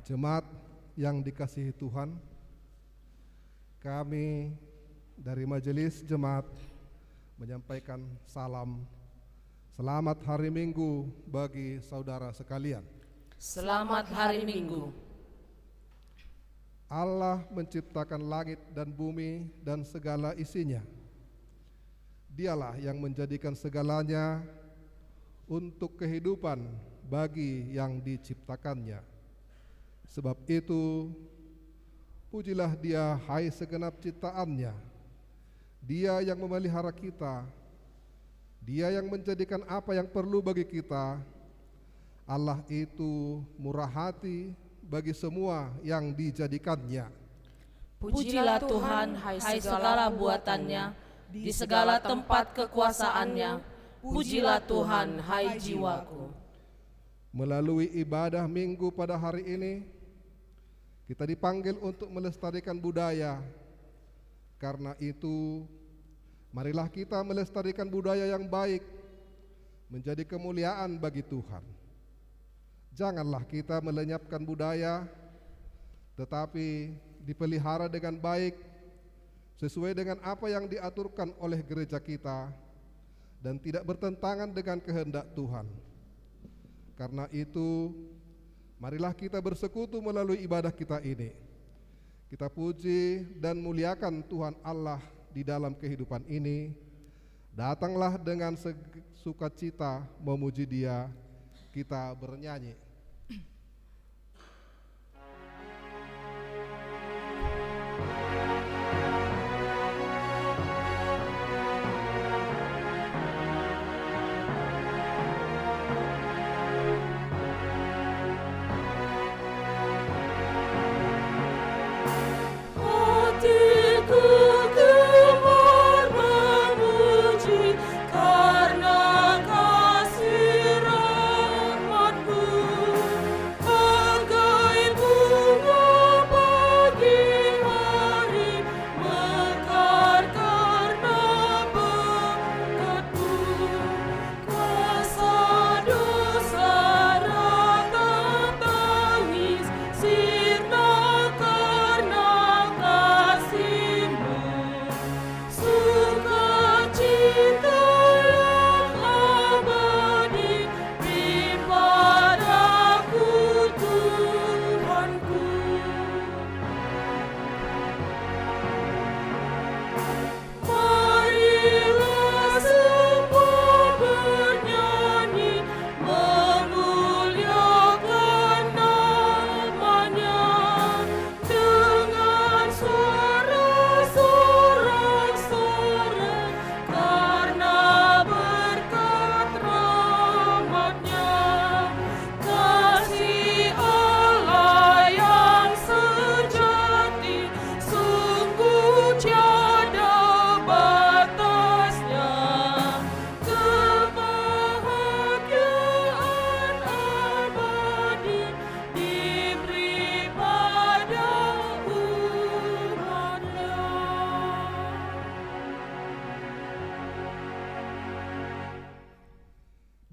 Jemaat yang dikasihi Tuhan, kami dari Majelis Jemaat menyampaikan salam selamat hari Minggu bagi saudara sekalian. Selamat hari Minggu. Allah menciptakan langit dan bumi dan segala isinya. Dialah yang menjadikan segalanya untuk kehidupan bagi yang diciptakannya. Sebab itu, pujilah Dia, hai segenap ciptaannya. Dia yang memelihara kita, Dia yang menjadikan apa yang perlu bagi kita. Allah itu murah hati bagi semua yang dijadikannya. Pujilah Tuhan, hai segala buatannya, di segala tempat kekuasaannya. Pujilah Tuhan, hai jiwaku. Melalui ibadah Minggu pada hari ini, kita dipanggil untuk melestarikan budaya. Karena itu, marilah kita melestarikan budaya yang baik, menjadi kemuliaan bagi Tuhan. Janganlah kita melenyapkan budaya, tetapi dipelihara dengan baik, sesuai dengan apa yang diaturkan oleh gereja kita, dan tidak bertentangan dengan kehendak Tuhan. Karena itu, marilah kita bersekutu melalui ibadah kita ini. Kita puji dan muliakan Tuhan Allah di dalam kehidupan ini. Datanglah dengan sukacita memuji Dia. Kita bernyanyi. Bagai bunga pagi hari.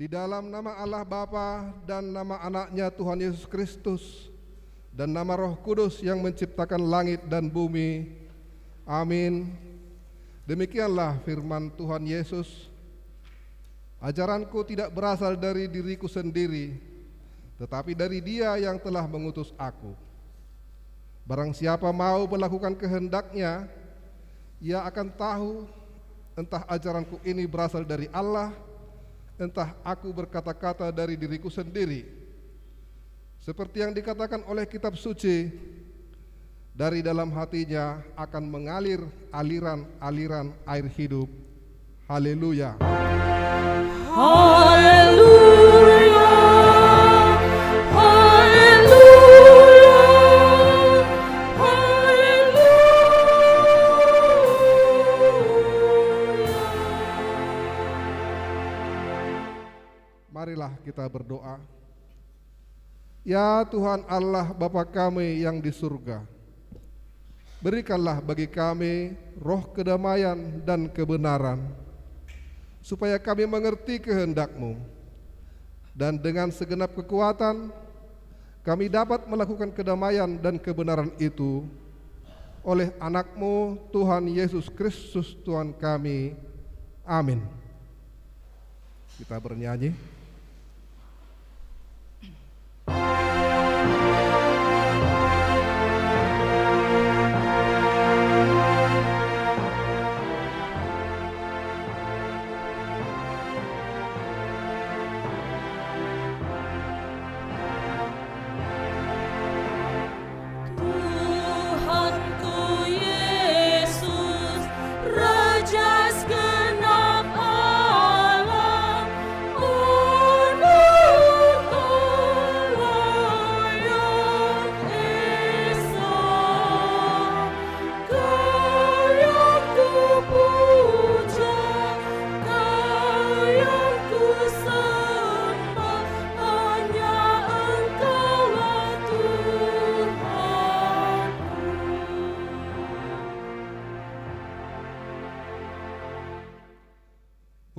Di dalam nama Allah Bapa dan nama anaknya Tuhan Yesus Kristus dan nama Roh Kudus yang menciptakan langit dan bumi. Amin. Demikianlah firman Tuhan Yesus. Ajaranku tidak berasal dari diriku sendiri, tetapi dari Dia yang telah mengutus aku. Barang siapa mau melakukan kehendaknya, ia akan tahu entah ajaranku ini berasal dari Allah, entah aku berkata-kata dari diriku sendiri. Seperti yang dikatakan oleh kitab suci, dari dalam hatinya akan mengalir aliran-aliran air hidup. Haleluya. Haleluya. Marilah kita berdoa. Ya Tuhan Allah Bapa kami yang di surga, berikanlah bagi kami roh kedamaian dan kebenaran, supaya kami mengerti kehendak-Mu, dan dengan segenap kekuatan kami dapat melakukan kedamaian dan kebenaran itu oleh anak-Mu Tuhan Yesus Kristus Tuhan kami. Amin. Kita bernyanyi.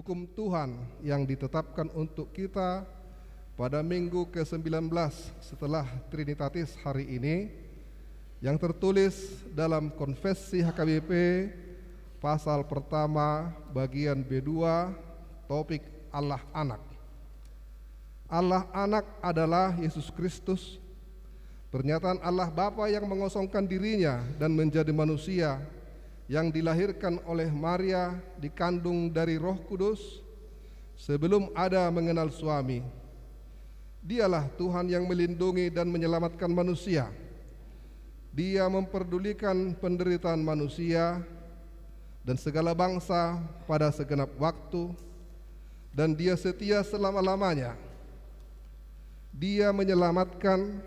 Hukum Tuhan yang ditetapkan untuk kita pada minggu ke-19 setelah Trinitatis hari ini, yang tertulis dalam Konfesi HKBP pasal pertama bagian B2, topik Allah Anak. Allah Anak adalah Yesus Kristus, pernyataan Allah Bapa yang mengosongkan dirinya dan menjadi manusia, yang dilahirkan oleh Maria, dikandung dari Roh Kudus sebelum ada mengenal suami. Dialah Tuhan yang melindungi dan menyelamatkan manusia. Dia memperdulikan penderitaan manusia dan segala bangsa pada segenap waktu, dan Dia setia selama-lamanya. Dia menyelamatkan,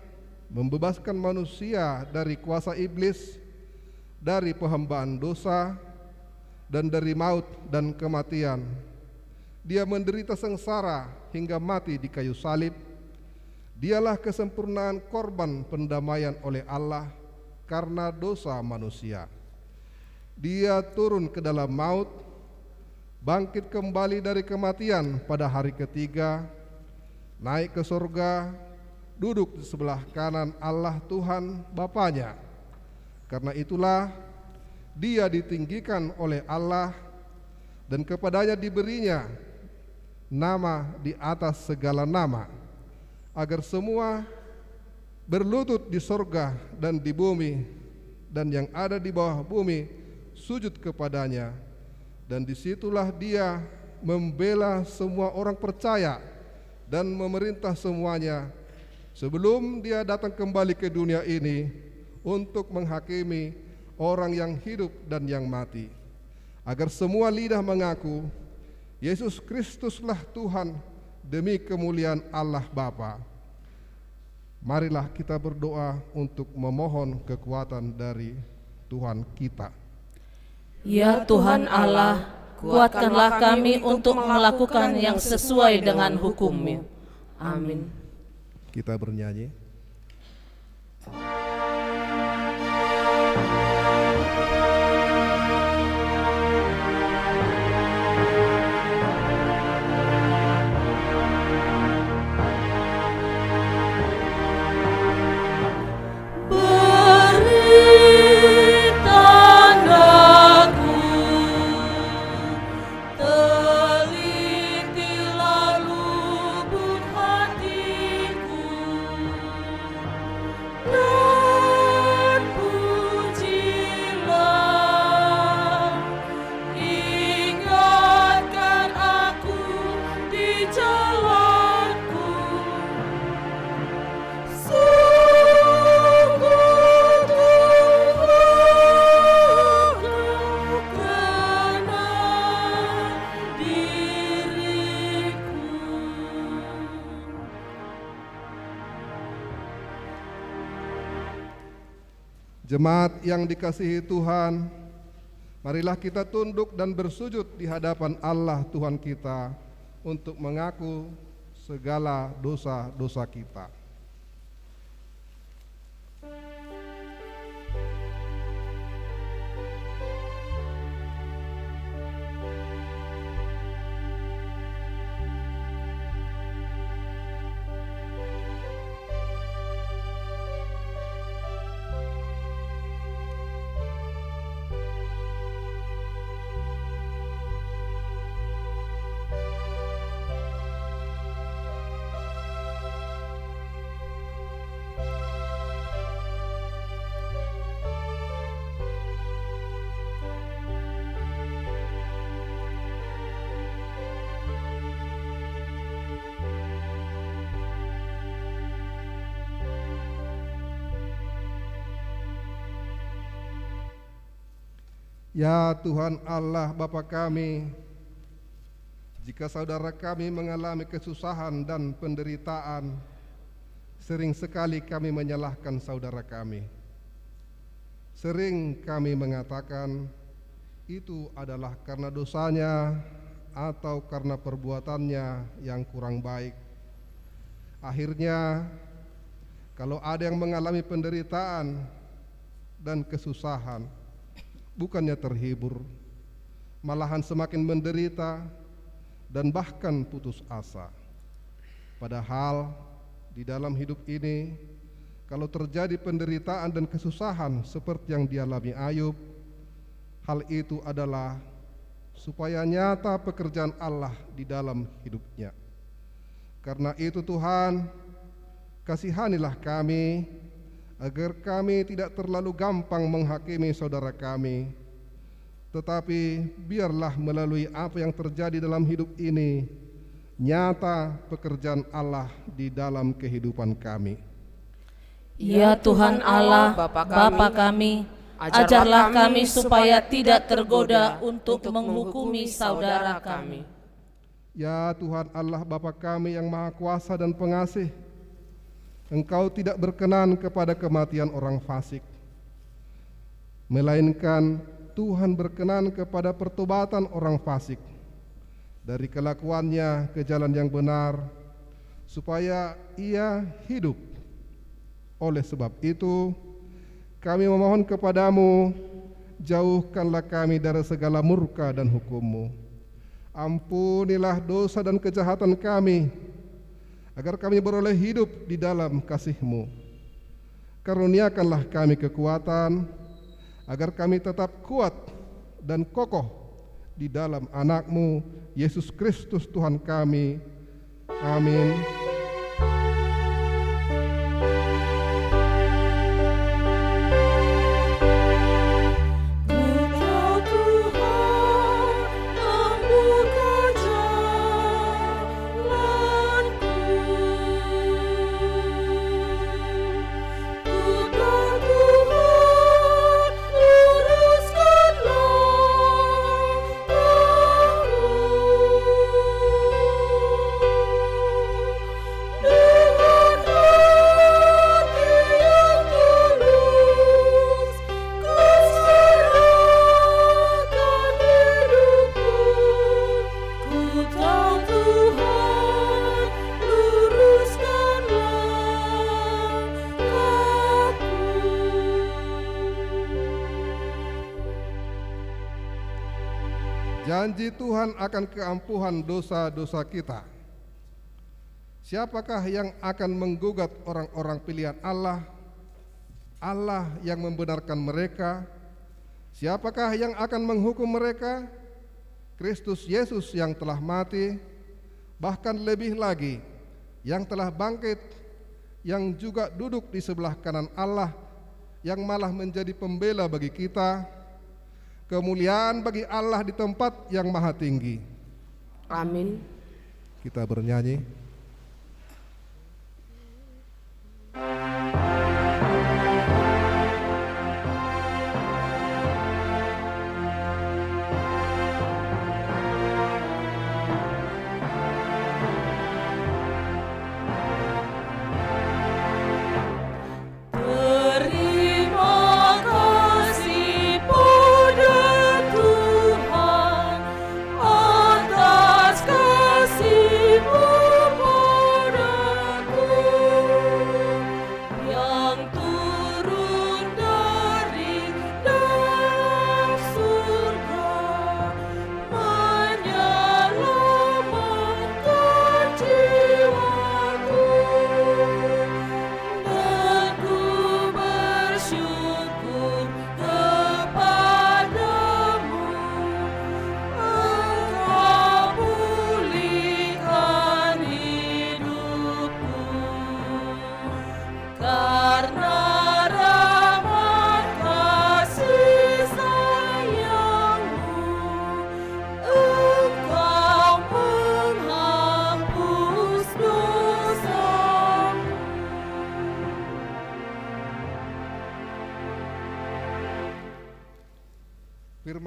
membebaskan manusia dari kuasa iblis, dari penghambaan dosa, dan dari maut dan kematian. Dia menderita sengsara hingga mati di kayu salib. Dialah kesempurnaan korban pendamaian oleh Allah karena dosa manusia. Dia turun ke dalam maut, bangkit kembali dari kematian pada hari ketiga, naik ke surga, duduk di sebelah kanan Allah Tuhan Bapanya. Karena itulah Dia ditinggikan oleh Allah, dan kepadanya diberinya nama di atas segala nama, agar semua berlutut di sorga dan di bumi dan yang ada di bawah bumi sujud kepadanya. Dan disitulah Dia membela semua orang percaya dan memerintah semuanya, sebelum Dia datang kembali ke dunia ini untuk menghakimi orang yang hidup dan yang mati, agar semua lidah mengaku Yesus Kristuslah Tuhan, demi kemuliaan Allah Bapa. Marilah kita berdoa untuk memohon kekuatan dari Tuhan kita. Ya Tuhan Allah, kuatkanlah kami untuk melakukan yang sesuai dengan hukum-Mu. Amin. Kita bernyanyi. Jemaat yang dikasihi Tuhan, marilah kita tunduk dan bersujud di hadapan Allah Tuhan kita untuk mengaku segala dosa-dosa kita. Ya Tuhan Allah Bapa kami, jika saudara kami mengalami kesusahan dan penderitaan, sering sekali kami menyalahkan saudara kami. Sering kami mengatakan itu adalah karena dosanya atau karena perbuatannya yang kurang baik. Akhirnya, kalau ada yang mengalami penderitaan dan kesusahan, bukannya terhibur, malahan semakin menderita dan bahkan putus asa. Padahal di dalam hidup ini, kalau terjadi penderitaan dan kesusahan seperti yang dialami Ayub, hal itu adalah supaya nyata pekerjaan Allah di dalam hidupnya. Karena itu Tuhan, kasihanilah kami, agar kami tidak terlalu gampang menghakimi saudara kami, tetapi biarlah melalui apa yang terjadi dalam hidup ini, nyata pekerjaan Allah di dalam kehidupan kami. Ya Tuhan Allah, Bapa kami, ajarlah kami supaya tidak tergoda untuk menghukumi saudara kami. Ya Tuhan Allah Bapa kami yang Maha Kuasa dan Pengasih, Engkau tidak berkenan kepada kematian orang fasik, melainkan Tuhan berkenan kepada pertobatan orang fasik dari kelakuannya ke jalan yang benar, supaya ia hidup. Oleh sebab itu, kami memohon kepadamu, jauhkanlah kami dari segala murka dan hukum-Mu. Ampunilah dosa dan kejahatan kami, agar kami beroleh hidup di dalam kasih-Mu. Karuniakanlah kami kekuatan, agar kami tetap kuat dan kokoh di dalam anak-Mu, Yesus Kristus Tuhan kami. Amin. Janji Tuhan akan keampuhan dosa-dosa kita. Siapakah yang akan menggugat orang-orang pilihan Allah? Allah yang membenarkan mereka. Siapakah yang akan menghukum mereka? Kristus Yesus yang telah mati, bahkan lebih lagi, yang telah bangkit, yang juga duduk di sebelah kanan Allah, yang malah menjadi pembela bagi kita. Kemuliaan bagi Allah di tempat yang maha tinggi. Amin. Kita bernyanyi. Terima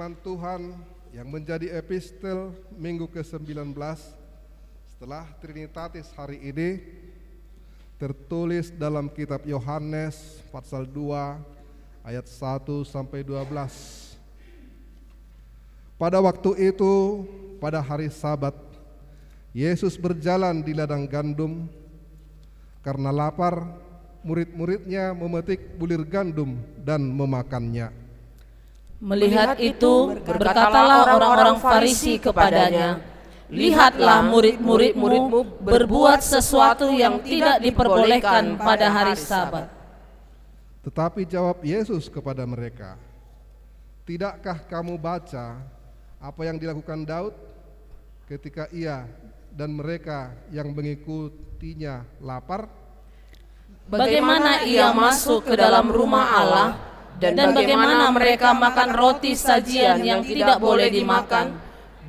firman Tuhan yang menjadi epistel minggu ke-19 setelah Trinitatis hari ini tertulis dalam kitab Yohanes pasal 2 ayat 1 sampai 12. Pada waktu itu, pada hari Sabat, Yesus berjalan di ladang gandum. Karena lapar, murid-muridnya memetik bulir gandum dan memakannya. Melihat itu, berkatalah orang-orang Farisi kepadanya, "Lihatlah murid-muridmu berbuat sesuatu yang tidak diperbolehkan pada hari Sabat." Tetapi jawab Yesus kepada mereka, "Tidakkah kamu baca apa yang dilakukan Daud ketika ia dan mereka yang mengikutinya lapar? Bagaimana ia masuk ke dalam rumah Allah, dan bagaimana mereka makan roti sajian yang tidak boleh dimakan,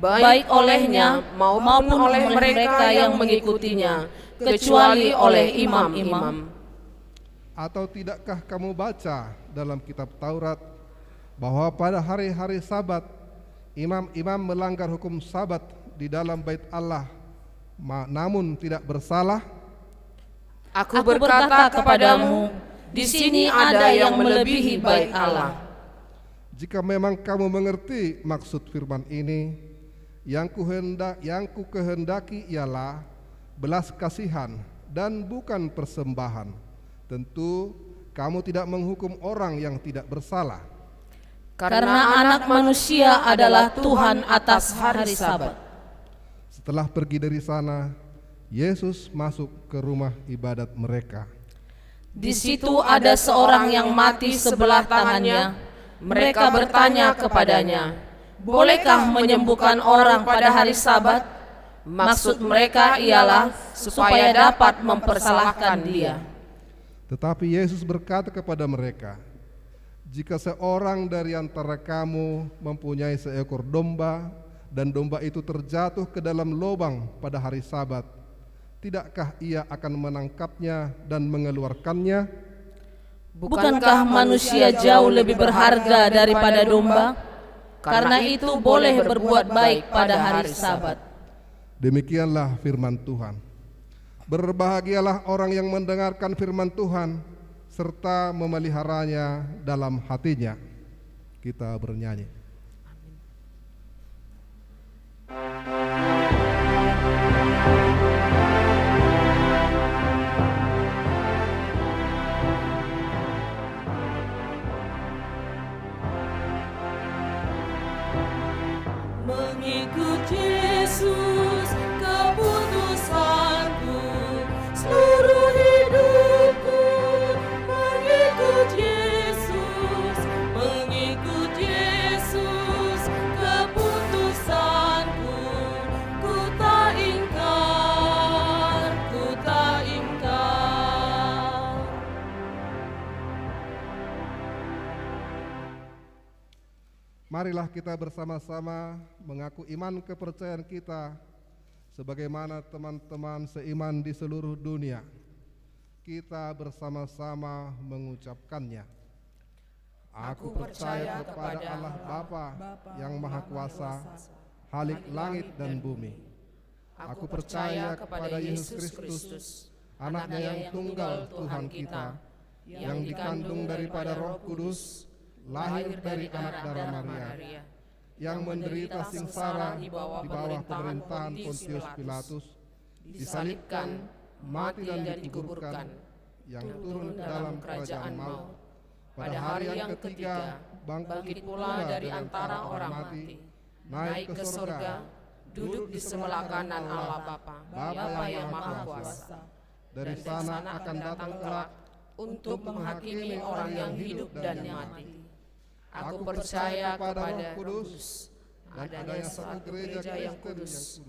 baik olehnya maupun oleh mereka yang mengikutinya, kecuali oleh imam-imam. Atau tidakkah kamu baca dalam kitab Taurat bahwa pada hari-hari Sabat imam-imam melanggar hukum Sabat di dalam bait Allah, namun tidak bersalah? Aku berkata kepadamu, di sini ada yang melebihi bait Allah. Jika memang kamu mengerti maksud firman ini, yang ku kehendaki ialah belas kasihan dan bukan persembahan. Tentu kamu tidak menghukum orang yang tidak bersalah. Karena Anak Manusia adalah Tuhan atas hari Sabat. Setelah pergi dari sana, Yesus masuk ke rumah ibadat mereka. Di situ ada seorang yang mati sebelah tangannya. Mereka bertanya kepadanya, "Bolehkah menyembuhkan orang pada hari Sabat?" Maksud mereka ialah supaya dapat mempersalahkan dia. Tetapi Yesus berkata kepada mereka, "Jika seorang dari antara kamu mempunyai seekor domba, dan domba itu terjatuh ke dalam lubang pada hari Sabat, tidakkah ia akan menangkapnya dan mengeluarkannya? Bukankah manusia jauh lebih berharga daripada domba? Karena itu boleh berbuat baik pada hari Sabat." Demikianlah firman Tuhan. Berbahagialah orang yang mendengarkan firman Tuhan serta memeliharanya dalam hatinya. Kita bernyanyi. Mengikut Yesus keputusanku, seluruh hidupku. Mengikut Yesus keputusanku. Ku tak ingkar, ku tak ingkar. Marilah kita bersama-sama mengaku iman kepercayaan kita sebagaimana teman-teman seiman di seluruh dunia. Kita bersama-sama mengucapkannya. Aku percaya kepada Allah Bapa yang Maha Kuasa, Khalik langit dan bumi. Aku percaya kepada Yesus Kristus, Anaknya yang tunggal Tuhan kita, yang dikandung daripada Roh Kudus, lahir dari anak darah Maria, yang menderita sengsara di bawah pemerintahan Pontius Pilatus, disalibkan, mati dan dikuburkan, yang turun ke dalam kerajaan maut. Pada hari yang ketiga bangkit pula dari antara orang mati, naik ke surga, duduk di sebelah kanan Allah Bapa yang Maha Kuasa. Dari sana akan datang kelak untuk menghakimi orang yang hidup dan yang mati. Aku percaya kepada Roh Kudus, dan adanya satu gereja yang kudus,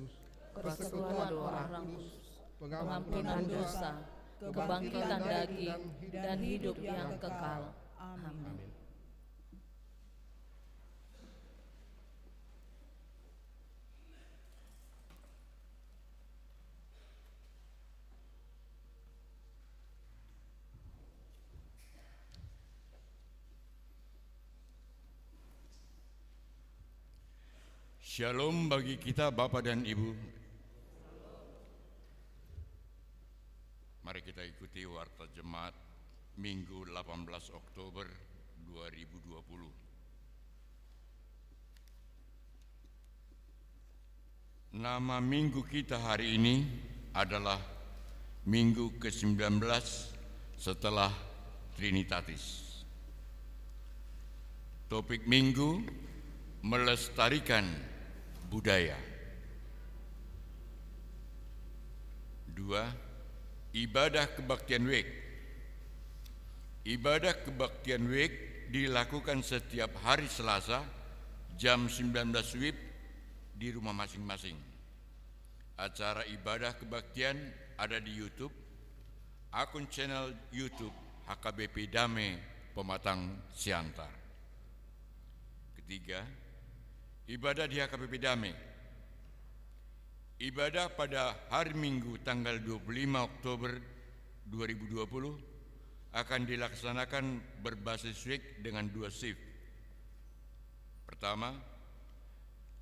persekutuan orang kudus, pengampunan dosa, kebangkitan daging, dan hidup yang kekal. Amin. Shalom bagi kita Bapak dan Ibu. Mari kita ikuti Warta Jemaat Minggu 18 Oktober 2020. Nama minggu kita hari ini adalah Minggu ke-19 setelah Trinitatis. Topik minggu, melestarikan budaya. 2. Ibadah kebaktian WIK. Ibadah kebaktian WIK dilakukan setiap hari Selasa jam 19 WIB di rumah masing-masing. Acara ibadah kebaktian ada di YouTube, akun channel YouTube HKBP Damai Pematang Siantar. Ketiga, ibadah di HKBP Damai. Ibadah pada hari Minggu tanggal 25 Oktober 2020 akan dilaksanakan berbasis WIK dengan 2 shift. Pertama,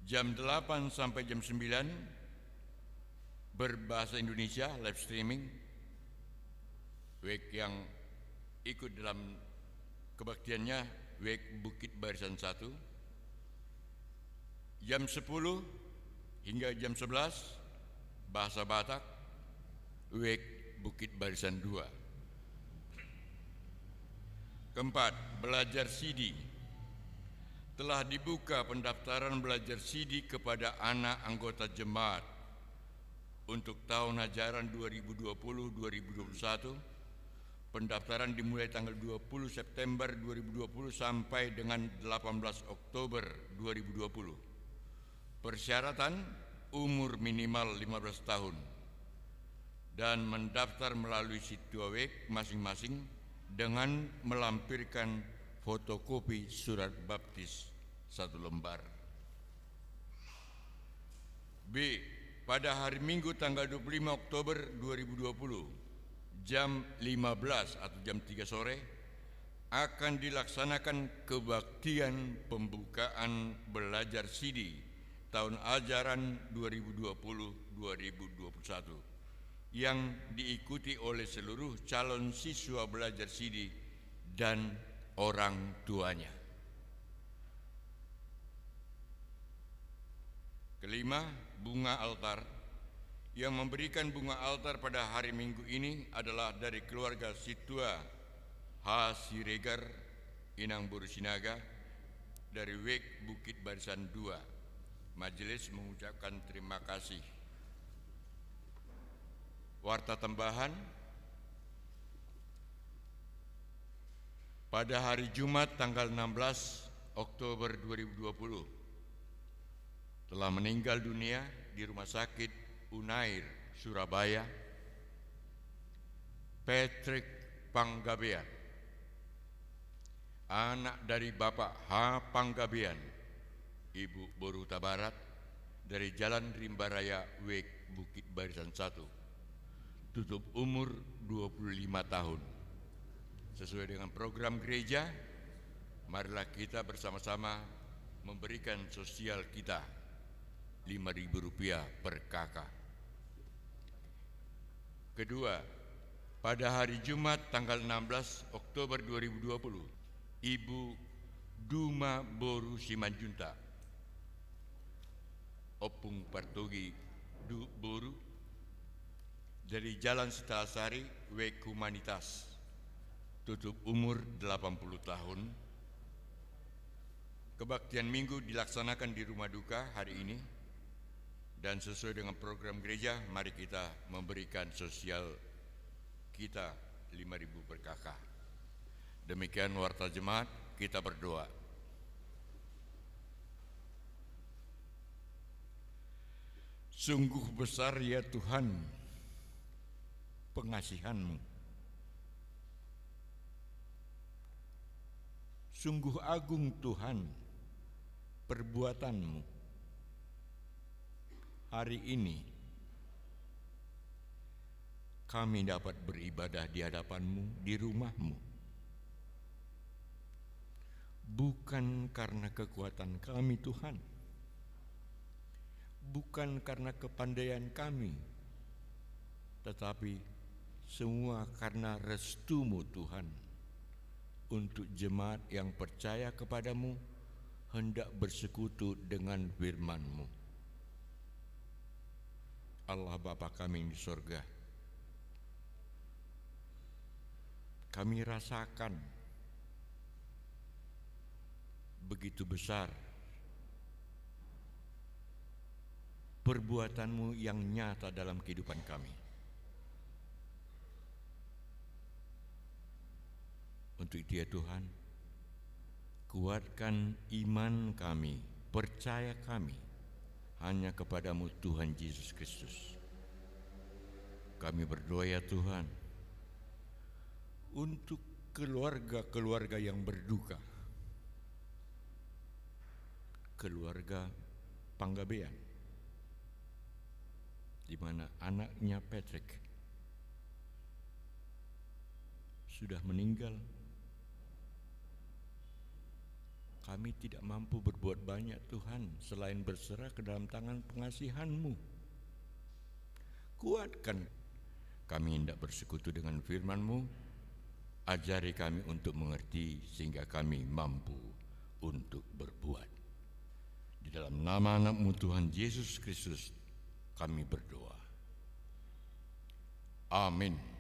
jam 8 sampai jam 9 berbahasa Indonesia live streaming. WIK yang ikut dalam kebaktiannya WIK Bukit Barisan 1. Jam 10 hingga jam 11 bahasa Batak WIK Bukit Barisan 2. Keempat, belajar CD. Telah dibuka pendaftaran belajar CD kepada anak anggota jemaat untuk tahun ajaran 2020-2021. Pendaftaran dimulai tanggal 20 September 2020 sampai dengan 18 Oktober 2020. Persyaratan umur minimal 15 tahun dan mendaftar melalui situs WIK masing-masing dengan melampirkan fotokopi surat baptis 1 lembar. B. Pada hari Minggu tanggal 25 Oktober 2020 jam 15 atau jam 3 sore akan dilaksanakan kebaktian pembukaan belajar CD tahun ajaran 2020-2021 yang diikuti oleh seluruh calon siswa belajar CD dan orang tuanya. Kelima, bunga altar. Yang memberikan bunga altar pada hari Minggu ini adalah dari keluarga Situa H. Siregar, Inang Boru Sinaga, dari WIK Bukit Barisan 2. Majelis mengucapkan terima kasih. Warta tambahan, pada hari Jumat tanggal 16 Oktober 2020 telah meninggal dunia di Rumah Sakit Unair, Surabaya, Patrick Panggabean, anak dari Bapak H. Panggabean, Ibu Boruta Barat, dari Jalan Rimba Raya WIK Bukit Barisan 1, tutup umur 25 tahun. Sesuai dengan program gereja, marilah kita bersama-sama memberikan sosial kita Rp5.000 per kakak. Kedua, pada hari Jumat tanggal 16 Oktober 2020, Ibu Duma Boru Simanjunta, Opung Partogi Boru, dari Jalan Setalasari WIK Humanitas, tutup umur 80 tahun. Kebaktian Minggu dilaksanakan di rumah duka hari ini, dan sesuai dengan program gereja, mari kita memberikan sosial kita Rp5.000 per kakak. Demikian warta jemaat, kita berdoa. Sungguh besar ya Tuhan pengasihan-Mu. Sungguh agung Tuhan perbuatan-Mu. Hari ini kami dapat beribadah di hadapan-Mu, di rumah-Mu. Bukan karena kekuatan kami Tuhan, bukan karena kepandaian kami, tetapi semua karena restu-Mu Tuhan, untuk jemaat yang percaya kepadamu hendak bersekutu dengan firman-Mu. Allah Bapa kami di sorga, kami rasakan begitu besar perbuatan-Mu yang nyata dalam kehidupan kami. Untuk itu ya Tuhan, kuatkan iman kami, percaya kami hanya kepadamu Tuhan Yesus Kristus. Kami berdoa ya Tuhan, untuk keluarga-keluarga yang berduka, keluarga Panggabean, di mana anaknya Patrick sudah meninggal. Kami tidak mampu berbuat banyak Tuhan selain berserah ke dalam tangan pengasihan-Mu. Kuatkan kami hendak bersekutu dengan firman-Mu. Ajari kami untuk mengerti sehingga kami mampu untuk berbuat. Di dalam nama anak-Mu Tuhan Yesus Kristus kami berdoa. Amin.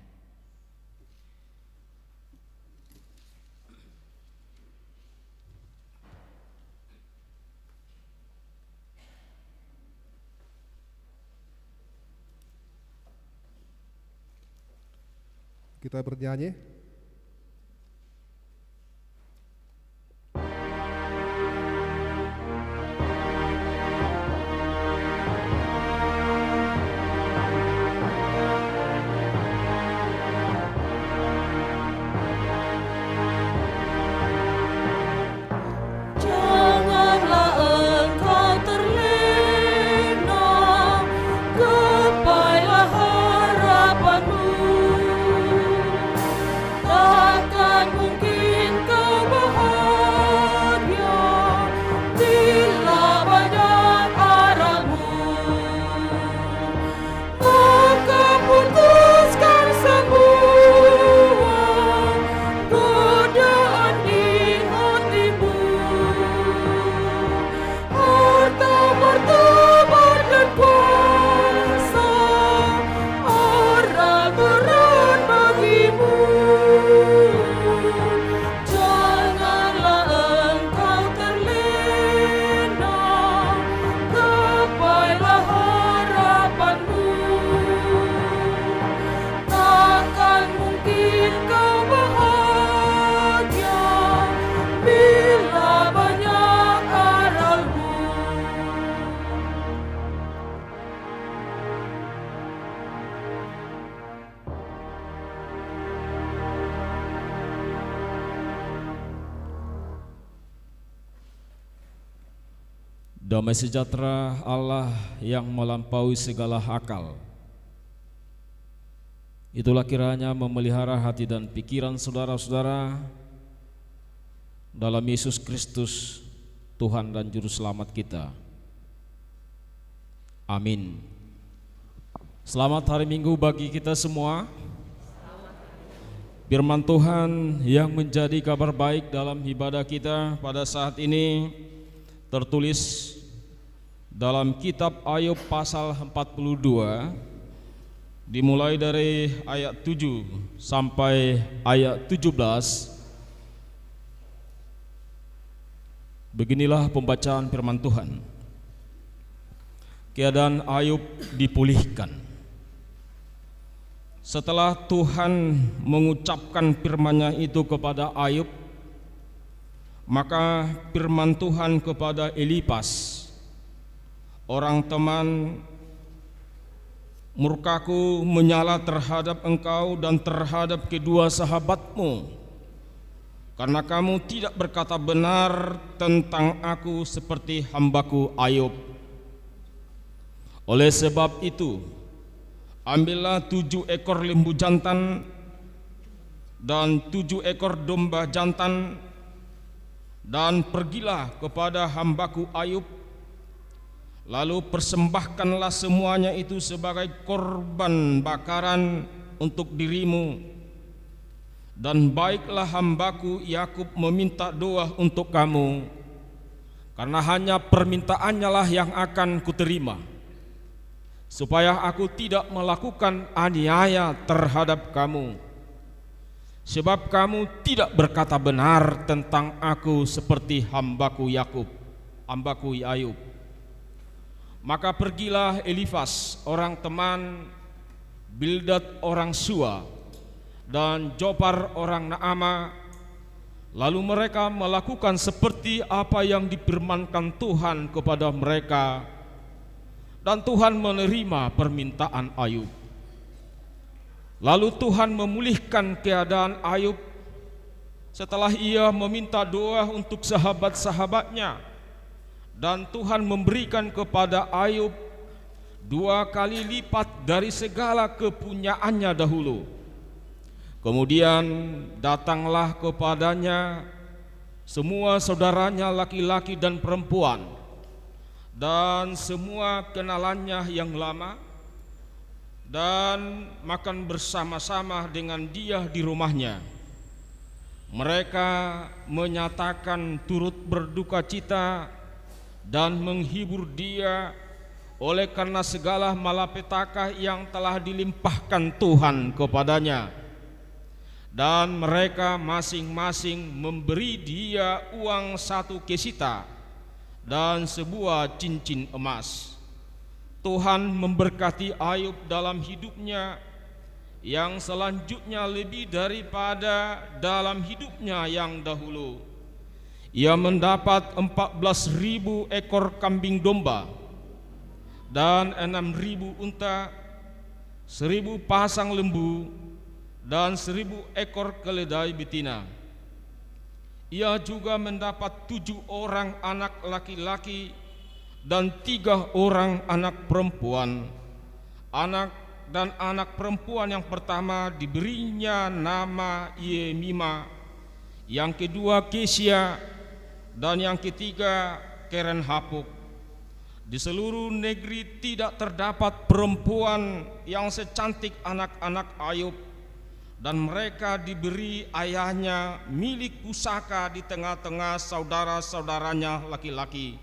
Kita bernyanyi. Janganlah engkau terlena, gapailah harapanmu. Takkan mungkin kau bahagia bila banyak arahmu. Maka putuskan semua godaan di hatimu. Harta, martabat dan kuasa orang berat bagimu. Janganlah engkau terlena, gapailah harapanmu. Takkan mungkin kau bahagia bila banyak arahmu. Damai sejahtera Allah yang melampaui segala akal, itulah kiranya memelihara hati dan pikiran saudara-saudara dalam Yesus Kristus, Tuhan dan Juru Selamat kita. Amin. Selamat hari Minggu bagi kita semua. Firman Tuhan yang menjadi kabar baik dalam ibadah kita pada saat ini tertulis dalam kitab Ayub pasal 42, dimulai dari ayat 7 sampai ayat 17. Beginilah pembacaan firman Tuhan. Keadaan Ayub dipulihkan. Setelah Tuhan mengucapkan firman-Nya itu kepada Ayub, maka firman Tuhan kepada Elipas, orang teman, murkaku menyala terhadap engkau dan terhadap kedua sahabatmu, karena kamu tidak berkata benar tentang aku seperti hambaku Ayub. Oleh sebab itu, ambillah 7 ekor lembu jantan dan 7 ekor domba jantan, dan pergilah kepada hambaku Ayub. Lalu persembahkanlah semuanya itu sebagai korban bakaran untuk dirimu. Dan baiklah hambaku Yakub meminta doa untuk kamu, karena hanya permintaannya lah yang akan kuterima, supaya aku tidak melakukan aniaya terhadap kamu. Sebab kamu tidak berkata benar tentang aku seperti hambaku Yakub, hambaku Ayub. Maka pergilah Elifas orang teman, Bildad orang Sua, dan Jopar orang Naama. Lalu mereka melakukan seperti apa yang difirmankan Tuhan kepada mereka, dan Tuhan menerima permintaan Ayub. Lalu Tuhan memulihkan keadaan Ayub setelah ia meminta doa untuk sahabat-sahabatnya. Dan Tuhan memberikan kepada Ayub 2 kali lipat dari segala kepunyaannya dahulu. Kemudian datanglah kepadanya semua saudaranya laki-laki dan perempuan, dan semua kenalannya yang lama, dan makan bersama-sama dengan dia di rumahnya. Mereka menyatakan turut berduka cita dan menghibur dia oleh karena segala malapetaka yang telah dilimpahkan Tuhan kepadanya. Dan mereka masing-masing memberi dia uang 1 kesita dan sebuah cincin emas. Tuhan memberkati Ayub dalam hidupnya, yang selanjutnya lebih daripada dalam hidupnya yang dahulu. Ia mendapat 14.000 ekor kambing domba dan 6.000 unta, 1.000 pasang lembu, dan 1.000 ekor keledai betina. Ia juga mendapat 7 orang anak laki-laki dan 3 orang anak perempuan. Anak perempuan yang pertama diberinya nama Yemima, yang kedua Kesia, dan yang ketiga Keren Hapuk. Di seluruh negeri tidak terdapat perempuan yang secantik anak-anak Ayub, dan mereka diberi ayahnya milik pusaka di tengah-tengah saudara-saudaranya laki-laki.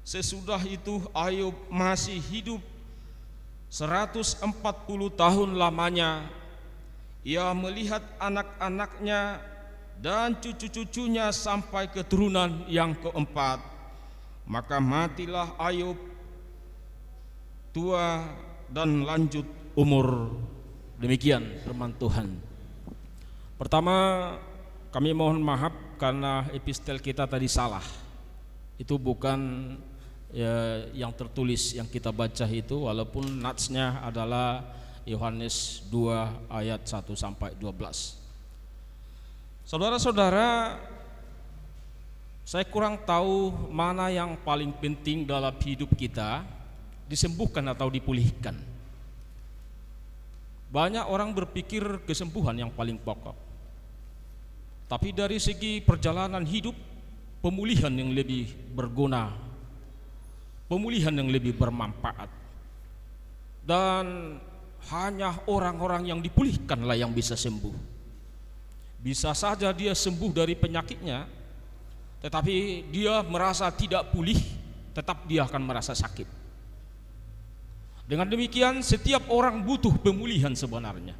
Sesudah itu Ayub masih hidup 140 tahun lamanya. Ia melihat anak-anaknya dan cucu-cucunya sampai keturunan yang keempat. Maka matilah Ayub tua dan lanjut umur. Demikian firman Tuhan. Pertama, kami mohon maaf karena epistel kita tadi salah. Itu bukan yang tertulis yang kita baca itu, walaupun natsnya adalah Yohanes 2 ayat 1 sampai 12. Saudara-saudara, saya kurang tahu mana yang paling penting dalam hidup kita, disembuhkan atau dipulihkan. Banyak orang berpikir kesembuhan yang paling pokok, tapi dari segi perjalanan hidup, pemulihan yang lebih berguna, pemulihan yang lebih bermanfaat. Dan hanya orang-orang yang dipulihkanlah yang bisa sembuh. Bisa saja dia sembuh dari penyakitnya, tetapi dia merasa tidak pulih, tetap dia akan merasa sakit. Dengan demikian setiap orang butuh pemulihan sebenarnya.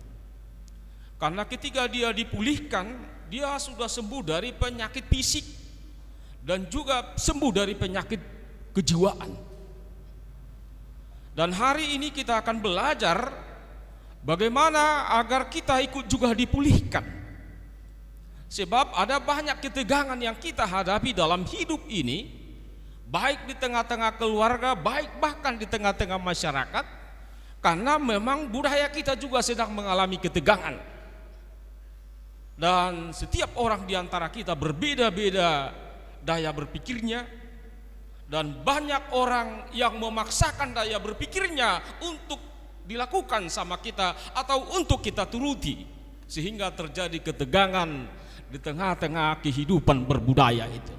Karena ketika dia dipulihkan, dia sudah sembuh dari penyakit fisik dan juga sembuh dari penyakit kejiwaan. Dan hari ini kita akan belajar bagaimana agar kita ikut juga dipulihkan. Sebab ada banyak ketegangan yang kita hadapi dalam hidup ini, baik di tengah-tengah keluarga, baik bahkan di tengah-tengah masyarakat, karena memang budaya kita juga sedang mengalami ketegangan. Dan setiap orang di antara kita berbeda-beda daya berpikirnya, dan banyak orang yang memaksakan daya berpikirnya untuk dilakukan sama kita atau untuk kita turuti, sehingga terjadi ketegangan di tengah-tengah kehidupan berbudaya itu.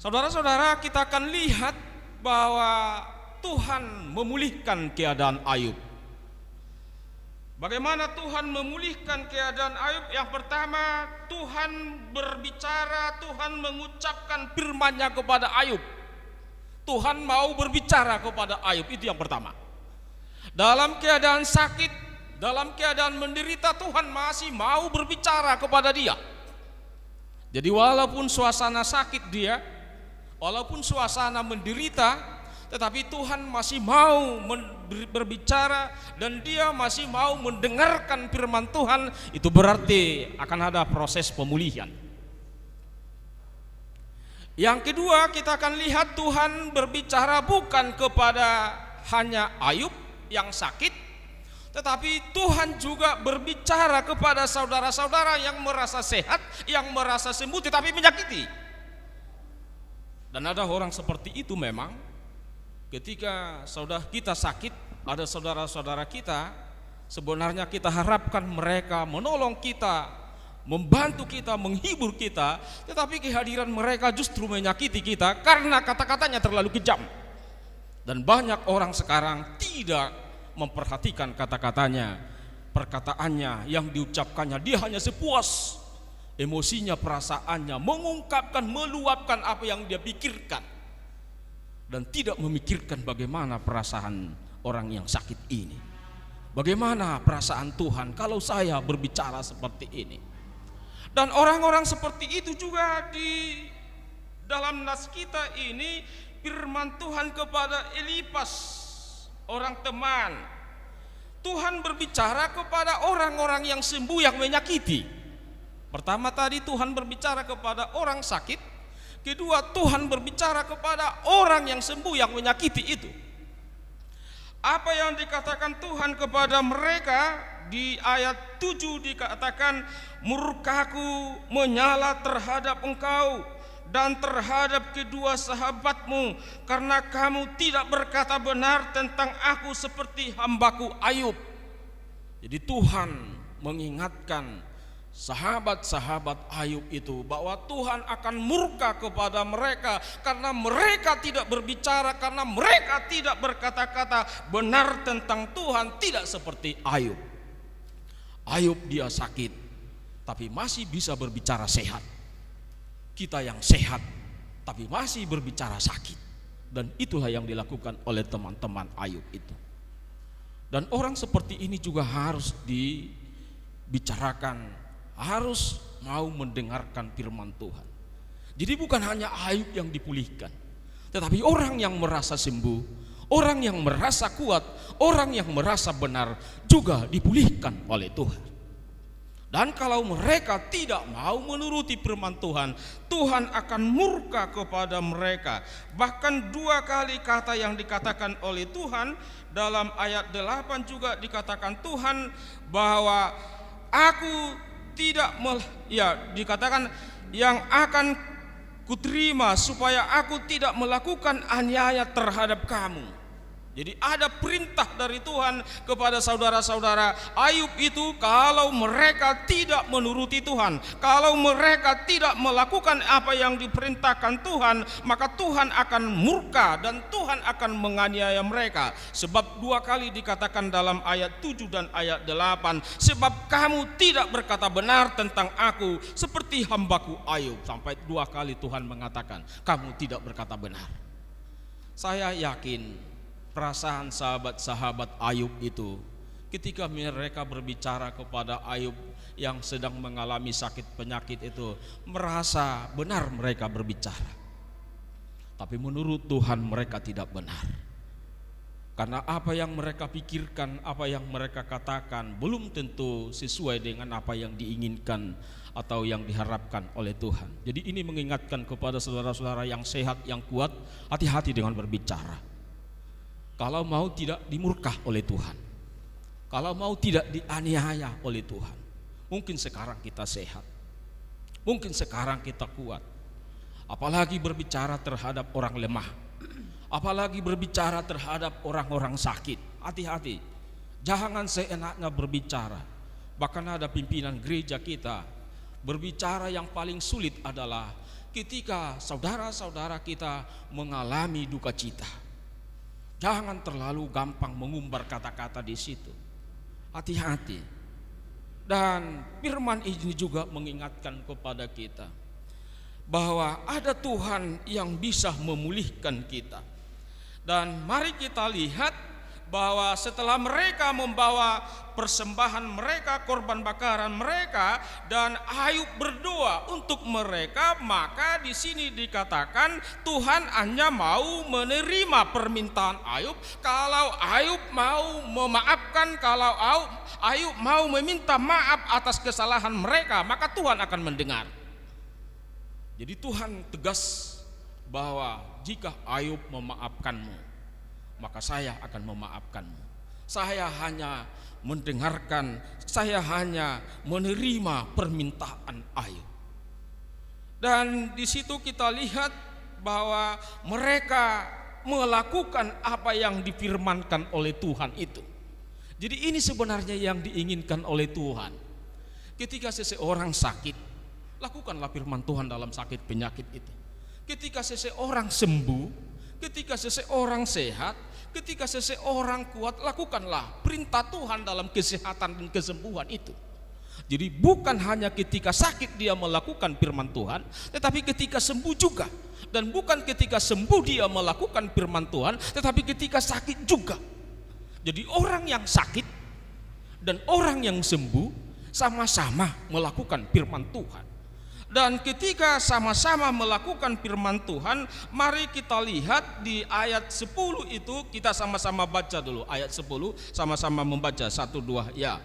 Saudara-saudara, kita akan lihat bahwa Tuhan memulihkan keadaan Ayub. Bagaimana Tuhan memulihkan keadaan Ayub? Yang pertama, Tuhan berbicara, Tuhan mengucapkan firman-Nya kepada Ayub. Tuhan mau berbicara kepada Ayub, itu yang pertama. Dalam keadaan sakit, dalam keadaan menderita, Tuhan masih mau berbicara kepada dia. Jadi walaupun suasana sakit dia, walaupun suasana menderita, tetapi Tuhan masih mau berbicara dan dia masih mau mendengarkan firman Tuhan. Itu berarti akan ada proses pemulihan. Yang kedua, kita akan lihat Tuhan berbicara bukan kepada hanya Ayub yang sakit, tetapi Tuhan juga berbicara kepada saudara-saudara yang merasa sehat, yang merasa sembuh tetapi menyakiti. Dan ada orang seperti itu memang. Ketika saudara kita sakit, ada saudara-saudara kita, sebenarnya kita harapkan mereka menolong kita, membantu kita, menghibur kita, tetapi kehadiran mereka justru menyakiti kita karena kata-katanya terlalu kejam. Dan banyak orang sekarang tidak memperhatikan kata-katanya, perkataannya yang diucapkannya, dia hanya sepuas emosinya, perasaannya, mengungkapkan, meluapkan apa yang dia pikirkan, dan tidak memikirkan bagaimana perasaan orang yang sakit ini. Bagaimana perasaan Tuhan kalau saya berbicara seperti ini. Dan orang-orang seperti itu juga di dalam nas kita ini, firman Tuhan kepada Elifas, orang teman. Tuhan berbicara kepada orang-orang yang sembuh, yang menyakiti. Pertama tadi Tuhan berbicara kepada orang sakit. Kedua, Tuhan berbicara kepada orang yang sembuh, yang menyakiti itu. Apa yang dikatakan Tuhan kepada mereka di ayat 7 dikatakan, murkaku menyala terhadap engkau dan terhadap kedua sahabatmu, karena kamu tidak berkata benar tentang aku seperti hambaku Ayub. Jadi Tuhan mengingatkan sahabat-sahabat Ayub itu bahwa Tuhan akan murka kepada mereka karena mereka tidak berbicara, karena mereka tidak berkata-kata benar tentang Tuhan, tidak seperti Ayub. Ayub dia sakit tapi masih bisa berbicara sehat. Kita yang sehat tapi masih berbicara sakit. Dan itulah yang dilakukan oleh teman-teman Ayub itu. Dan orang seperti ini juga harus dibicarakan, harus mau mendengarkan firman Tuhan. Jadi bukan hanya Ayub yang dipulihkan, tetapi orang yang merasa sembuh, orang yang merasa kuat, orang yang merasa benar juga dipulihkan oleh Tuhan. Dan kalau mereka tidak mau menuruti firman Tuhan, Tuhan akan murka kepada mereka. Bahkan 2 kali kata yang dikatakan oleh Tuhan dalam ayat 8 juga dikatakan Tuhan bahwa aku tidak dikatakan yang akan kuterima supaya aku tidak melakukan aniaya terhadap kamu. Jadi ada perintah dari Tuhan kepada saudara-saudara Ayub itu, kalau mereka tidak menuruti Tuhan, kalau mereka tidak melakukan apa yang diperintahkan Tuhan, maka Tuhan akan murka dan Tuhan akan menganiaya mereka. Sebab 2 kali dikatakan dalam ayat 7 dan ayat 8, sebab kamu tidak berkata benar tentang aku seperti hambaku Ayub. Sampai 2 kali Tuhan mengatakan kamu tidak berkata benar. Saya yakin perasaan sahabat-sahabat Ayub itu ketika mereka berbicara kepada Ayub yang sedang mengalami sakit penyakit itu, merasa benar mereka berbicara. Tapi menurut Tuhan mereka tidak benar. Karena apa yang mereka pikirkan, apa yang mereka katakan belum tentu sesuai dengan apa yang diinginkan atau yang diharapkan oleh Tuhan. Jadi ini mengingatkan kepada saudara-saudara yang sehat, yang kuat, hati-hati dengan berbicara. Kalau mau tidak dimurkah oleh Tuhan, kalau mau tidak dianiaya oleh Tuhan. Mungkin sekarang kita sehat, mungkin sekarang kita kuat, apalagi berbicara terhadap orang lemah, apalagi berbicara terhadap orang-orang sakit. Hati-hati, jangan seenaknya berbicara. Bahkan ada pimpinan gereja kita berbicara yang paling sulit adalah ketika saudara-saudara kita mengalami duka cita, jangan terlalu gampang mengumbar kata-kata di situ. Hati-hati. Dan firman ini juga mengingatkan kepada kita bahwa ada Tuhan yang bisa memulihkan kita. Dan mari kita lihat bahwa setelah mereka membawa persembahan mereka, korban bakaran mereka, dan Ayub berdoa untuk mereka, maka di sini dikatakan Tuhan hanya mau menerima permintaan Ayub. Kalau Ayub mau memaafkan, kalau Ayub mau meminta maaf atas kesalahan mereka, maka Tuhan akan mendengar. Jadi Tuhan tegas bahwa jika Ayub memaafkanmu, maka saya akan memaafkanmu. Saya hanya mendengarkan, saya hanya menerima permintaan Ayub. Dan di situ kita lihat bahwa mereka melakukan apa yang difirmankan oleh Tuhan itu. Jadi ini sebenarnya yang diinginkan oleh Tuhan. Ketika seseorang sakit, lakukanlah firman Tuhan dalam sakit penyakit itu. Ketika seseorang sembuh, ketika seseorang sehat, ketika seseorang kuat, lakukanlah perintah Tuhan dalam kesehatan dan kesembuhan itu. Jadi bukan hanya ketika sakit dia melakukan firman Tuhan, tetapi ketika sembuh juga. Dan bukan ketika sembuh dia melakukan firman Tuhan, tetapi ketika sakit juga. Jadi orang yang sakit dan orang yang sembuh sama-sama melakukan firman Tuhan. Dan ketika sama-sama melakukan firman Tuhan, mari kita lihat di ayat 10 itu, kita sama-sama baca dulu ayat 10, sama-sama membaca 1, 2 ya.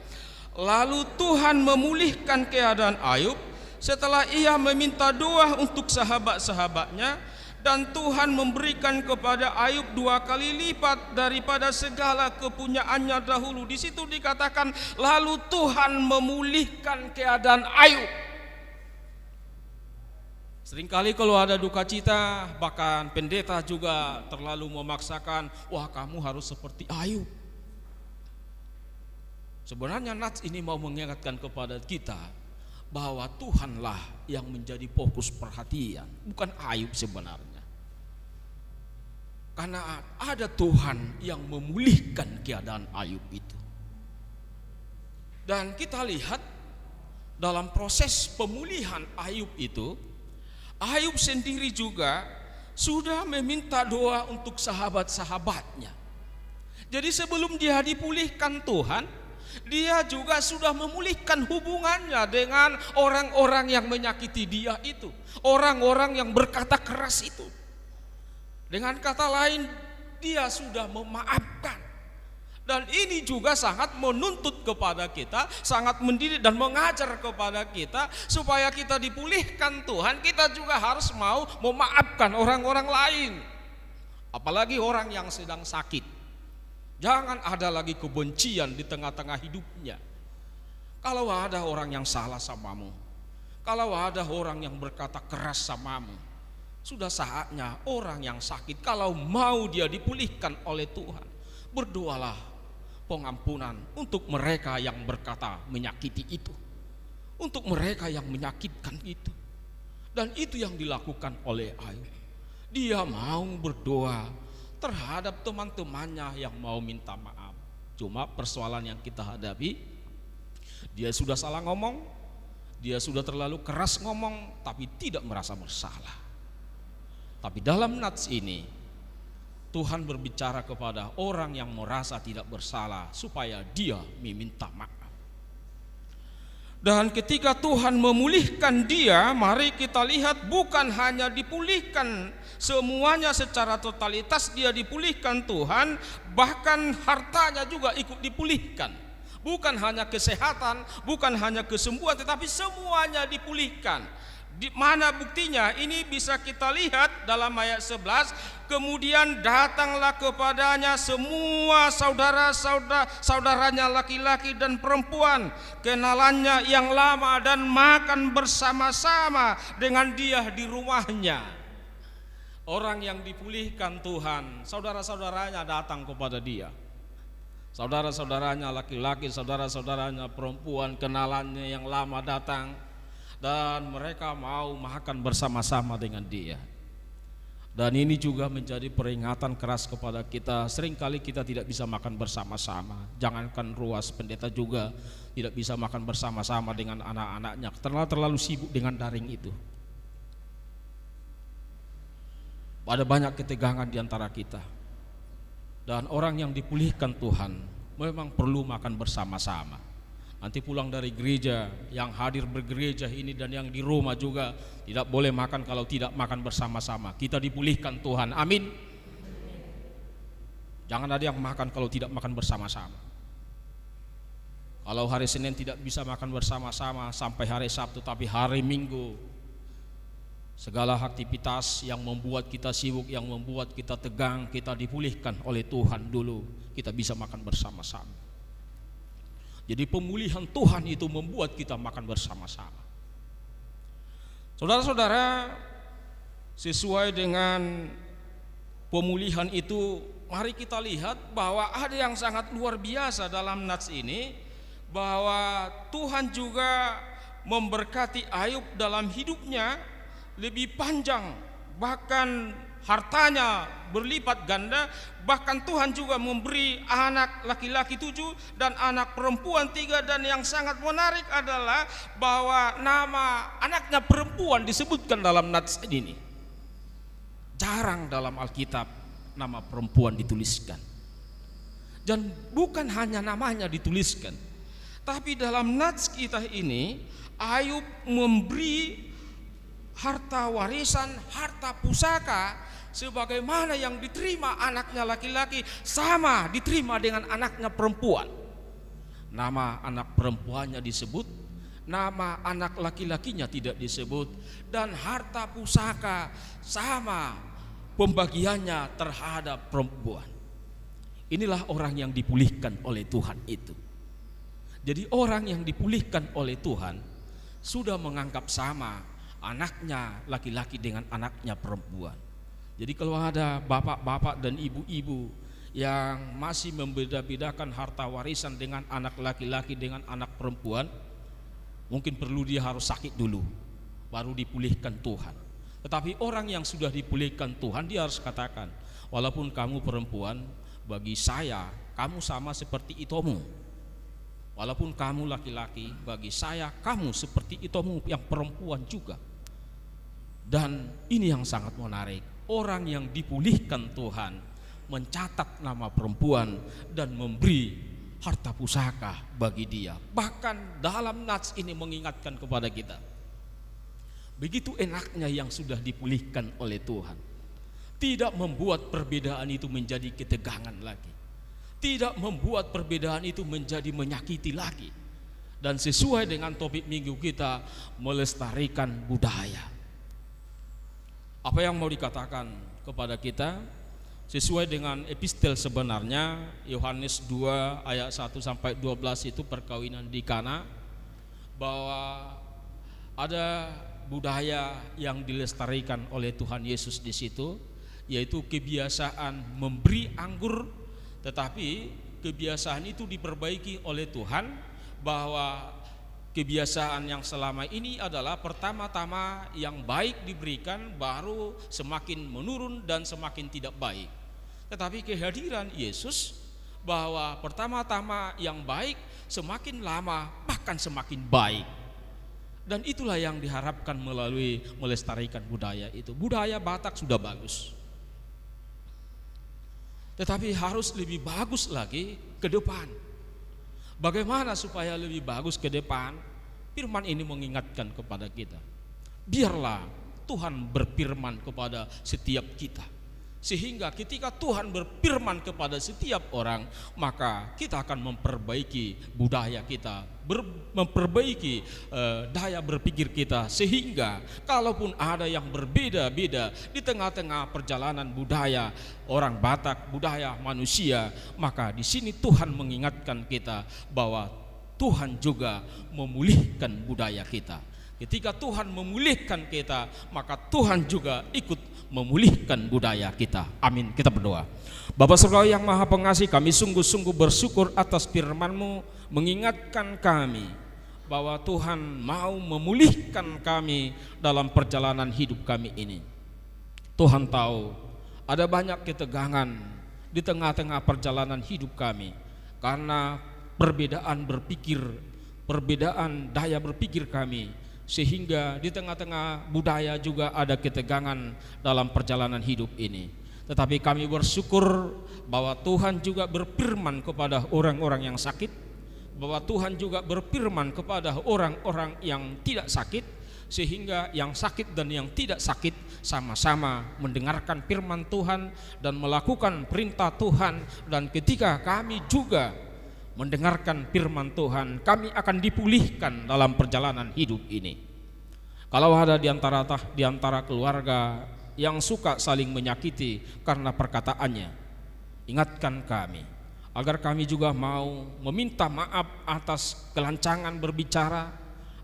Lalu Tuhan memulihkan keadaan Ayub setelah ia meminta doa untuk sahabat-sahabatnya, dan Tuhan memberikan kepada Ayub 2 kali lipat daripada segala kepunyaannya dahulu. Di situ dikatakan lalu Tuhan memulihkan keadaan Ayub. Seringkali kalau ada duka cita, bahkan pendeta juga terlalu memaksakan, wah kamu harus seperti Ayub. Sebenarnya nats ini mau mengingatkan kepada kita bahwa Tuhanlah yang menjadi fokus perhatian, bukan Ayub sebenarnya. Karena ada Tuhan yang memulihkan keadaan Ayub itu. Dan kita lihat dalam proses pemulihan Ayub itu, Ayub sendiri juga sudah meminta doa untuk sahabat-sahabatnya. Jadi sebelum dia dipulihkan Tuhan, dia juga sudah memulihkan hubungannya dengan orang-orang yang menyakiti dia itu, orang-orang yang berkata keras itu. Dengan kata lain, dia sudah memaafkan. Dan ini juga sangat menuntut kepada kita, sangat mendidik dan mengajar kepada kita, supaya kita dipulihkan Tuhan, kita juga harus mau memaafkan orang-orang lain. Apalagi orang yang sedang sakit. Jangan ada lagi kebencian di tengah-tengah hidupnya. Kalau ada orang yang salah samamu, kalau ada orang yang berkata keras samamu, sudah saatnya orang yang sakit, kalau mau dia dipulihkan oleh Tuhan, berdoalah pengampunan untuk mereka yang berkata menyakiti itu, untuk mereka yang menyakitkan itu. Dan itu yang dilakukan oleh Ayub. Dia mau berdoa terhadap teman-temannya yang mau minta maaf. Cuma persoalan yang kita hadapi, dia sudah salah ngomong, dia sudah terlalu keras ngomong, tapi tidak merasa bersalah. Tapi dalam nats ini Tuhan berbicara kepada orang yang merasa tidak bersalah supaya dia meminta maaf. Dan ketika Tuhan memulihkan dia, mari kita lihat bukan hanya dipulihkan semuanya secara totalitas, dia dipulihkan Tuhan, bahkan hartanya juga ikut dipulihkan. Bukan hanya kesehatan, bukan hanya kesembuhan, tetapi semuanya dipulihkan. Di mana buktinya? Ini bisa kita lihat dalam ayat 11. Kemudian datanglah kepadanya semua saudara-saudaranya laki-laki dan perempuan, kenalannya yang lama, dan makan bersama-sama dengan dia di rumahnya. Orang yang dipulihkan Tuhan, saudara-saudaranya datang kepada dia. Saudara-saudaranya laki-laki, saudara-saudaranya perempuan, kenalannya yang lama datang. dan mereka mau makan bersama-sama dengan dia. Dan ini juga menjadi peringatan keras kepada kita. Seringkali kita tidak bisa makan bersama-sama. Jangankan ruas, pendeta juga tidak bisa makan bersama-sama dengan anak-anaknya. Terlalu sibuk dengan daring itu. Ada banyak ketegangan di antara kita. Dan orang yang dipulihkan Tuhan memang perlu makan bersama-sama. Nanti pulang dari gereja, yang hadir bergereja ini dan yang di rumah juga tidak boleh makan kalau tidak makan bersama-sama. Kita dipulihkan Tuhan, amin. Jangan ada yang makan kalau tidak makan bersama-sama. Kalau hari Senin tidak bisa makan bersama-sama sampai hari Sabtu, tapi hari Minggu segala aktivitas yang membuat kita sibuk, yang membuat kita tegang, kita dipulihkan oleh Tuhan dulu. Kita bisa makan bersama-sama. Jadi pemulihan Tuhan itu membuat kita makan bersama-sama. Saudara-saudara, sesuai dengan pemulihan itu, mari kita lihat bahwa ada yang sangat luar biasa dalam nats ini, bahwa Tuhan juga memberkati Ayub dalam hidupnya lebih panjang, bahkan hartanya berlipat ganda. Bahkan Tuhan juga memberi anak laki-laki 7 dan anak perempuan 3. Dan yang sangat menarik adalah bahwa nama anaknya perempuan disebutkan dalam nats ini. Jarang dalam Alkitab nama perempuan dituliskan. Dan bukan hanya namanya dituliskan, tapi dalam nats kita ini Ayub memberi harta warisan, harta pusaka sebagaimana yang diterima anaknya laki-laki sama diterima dengan anaknya perempuan. Nama anak perempuannya disebut, nama anak laki-lakinya tidak disebut, dan harta pusaka sama pembagiannya terhadap perempuan. Inilah orang yang dipulihkan oleh Tuhan itu. Jadi orang yang dipulihkan oleh Tuhan sudah menganggap sama anaknya laki-laki dengan anaknya perempuan. Jadi kalau ada bapak-bapak dan ibu-ibu yang masih membeda-bedakan harta warisan dengan anak laki-laki dengan anak perempuan, mungkin perlu dia harus sakit dulu baru dipulihkan Tuhan. Tetapi orang yang sudah dipulihkan Tuhan, dia harus katakan, walaupun kamu perempuan, bagi saya kamu sama seperti itomu. Walaupun kamu laki-laki, bagi saya kamu seperti itomu yang perempuan juga. Dan ini yang sangat menarik. Orang yang dipulihkan Tuhan mencatat nama perempuan dan memberi harta pusaka bagi dia. Bahkan dalam nats ini mengingatkan kepada kita, begitu enaknya yang sudah dipulihkan oleh Tuhan. Tidak membuat perbedaan itu menjadi ketegangan lagi, tidak membuat perbedaan itu menjadi menyakiti lagi. Dan sesuai dengan topik minggu kita, melestarikan budaya. Apa yang mau dikatakan kepada kita sesuai dengan epistel sebenarnya, Yohanes 2 ayat 1 sampai 12 itu perkawinan di Kana, bahwa ada budaya yang dilestarikan oleh Tuhan Yesus di situ, yaitu kebiasaan memberi anggur. Tetapi kebiasaan itu diperbaiki oleh Tuhan, bahwa kebiasaan yang selama ini adalah pertama-tama yang baik diberikan, baru semakin menurun dan semakin tidak baik. Tetapi kehadiran Yesus, bahwa pertama-tama yang baik semakin lama bahkan semakin baik. Dan itulah yang diharapkan melalui melestarikan budaya itu. Budaya Batak sudah bagus, tetapi harus lebih bagus lagi ke depan. Bagaimana supaya lebih bagus ke depan? Firman ini mengingatkan kepada kita. Biarlah Tuhan berfirman kepada setiap kita, sehingga ketika Tuhan berfirman kepada setiap orang, maka kita akan memperbaiki budaya kita, memperbaiki daya berpikir kita, sehingga kalaupun ada yang berbeda-beda di tengah-tengah perjalanan budaya orang Batak, budaya manusia, maka di sini Tuhan mengingatkan kita bahwa Tuhan juga memulihkan budaya kita. Ketika Tuhan memulihkan kita, maka Tuhan juga ikut memulihkan budaya kita. Amin. Kita berdoa. Bapa Surgawi yang Maha Pengasih, kami sungguh-sungguh bersyukur atas firman-Mu mengingatkan kami bahwa Tuhan mau memulihkan kami dalam perjalanan hidup kami ini. Tuhan tahu ada banyak ketegangan di tengah-tengah perjalanan hidup kami karena perbedaan berpikir, perbedaan daya berpikir kami, sehingga di tengah-tengah budaya juga ada ketegangan dalam perjalanan hidup ini. Tetapi kami bersyukur bahwa Tuhan juga berfirman kepada orang-orang yang sakit, bahwa Tuhan juga berfirman kepada orang-orang yang tidak sakit, sehingga yang sakit dan yang tidak sakit sama-sama mendengarkan firman Tuhan dan melakukan perintah Tuhan. Dan ketika kami juga mendengarkan firman Tuhan, kami akan dipulihkan dalam perjalanan hidup ini. Kalau ada di antara keluarga yang suka saling menyakiti karena perkataannya, ingatkan kami agar kami juga mau meminta maaf atas kelancangan berbicara,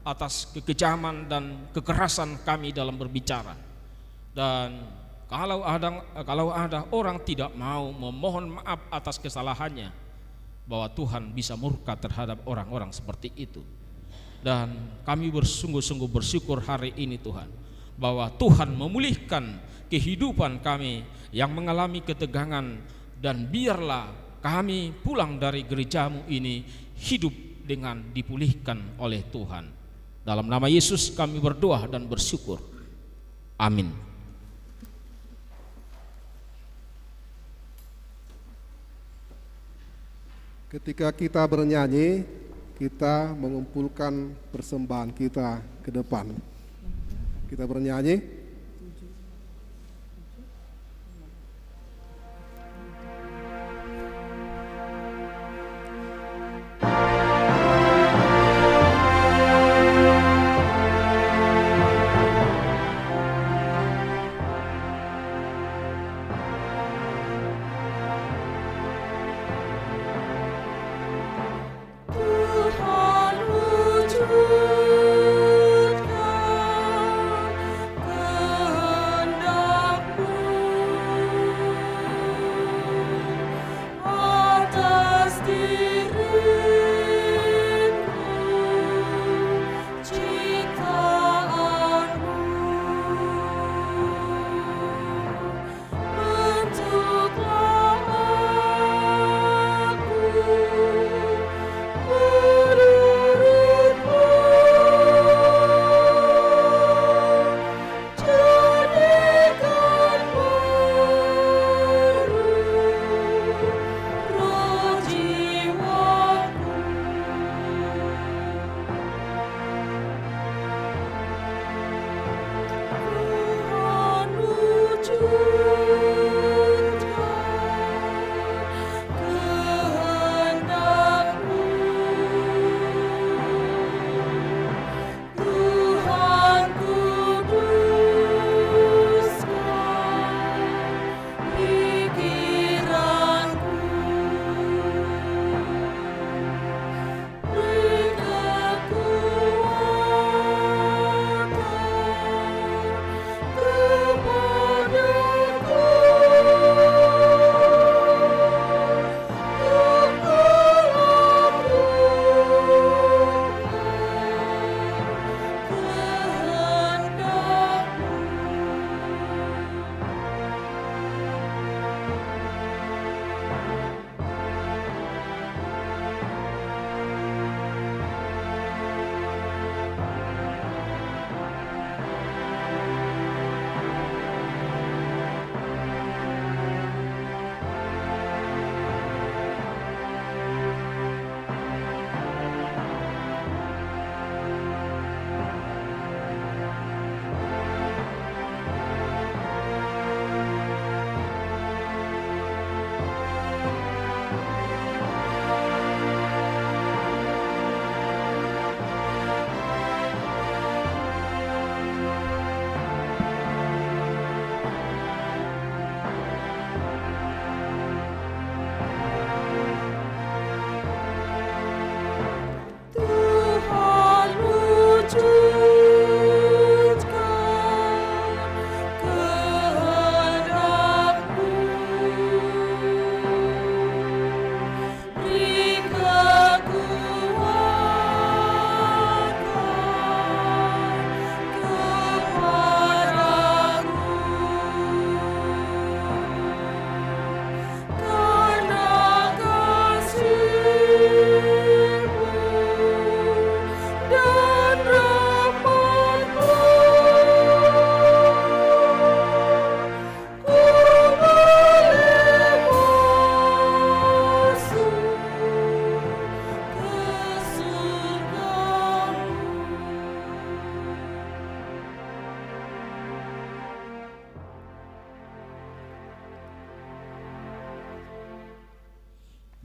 atas kekejaman dan kekerasan kami dalam berbicara. Dan kalau ada orang tidak mau memohon maaf atas kesalahannya, bahwa Tuhan bisa murka terhadap orang-orang seperti itu. Dan kami bersungguh-sungguh bersyukur hari ini Tuhan, bahwa Tuhan memulihkan kehidupan kami yang mengalami ketegangan, dan biarlah kami pulang dari gerejamu ini hidup dengan dipulihkan oleh Tuhan. Dalam nama Yesus kami berdoa dan bersyukur. Amin. Ketika kita bernyanyi, kita mengumpulkan persembahan kita ke depan. Kita bernyanyi. Tuhan wujudkan